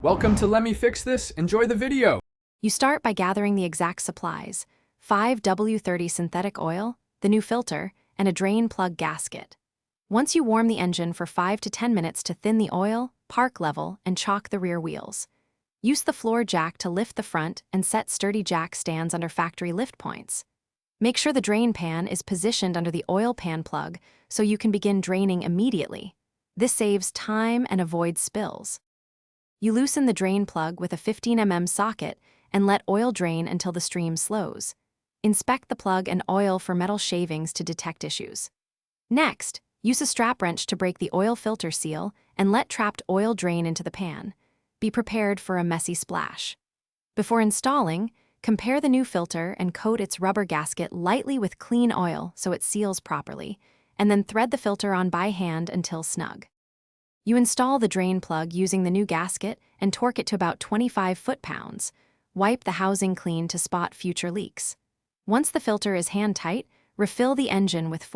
Welcome to Let Me Fix This. Enjoy the video. You start by gathering the exact supplies: 5W30 synthetic oil, the new filter, and a drain plug gasket. Once you warm the engine for 5 to 10 minutes to thin the oil, park level, and chock the rear wheels. Use the floor jack to lift the front and set sturdy jack stands under factory lift points. Make sure the drain pan is positioned under the oil pan plug so you can begin draining immediately. This saves time and avoids spills. You loosen the drain plug with a 15 mm socket and let oil drain until the stream slows. Inspect the plug and oil for metal shavings to detect issues. Next, use a strap wrench to break the oil filter seal and let trapped oil drain into the pan. Be prepared for a messy splash. Before installing, compare the new filter and coat its rubber gasket lightly with clean oil so it seals properly, and then thread the filter on by hand until snug. You install the drain plug using the new gasket and torque it to about 25 foot-pounds. Wipe the housing clean to spot future leaks. Once the filter is hand-tight, refill the engine with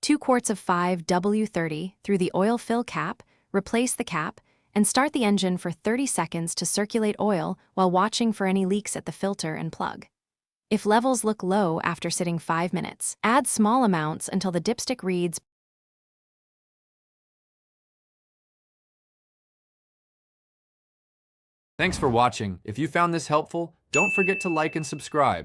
2 quarts of 5W30 through the oil fill cap, replace the cap, and start the engine for 30 seconds to circulate oil while watching for any leaks at the filter and plug. If levels look low after sitting 5 minutes, add small amounts until the dipstick reads. Thanks for watching. If you found this helpful, don't forget to like and subscribe.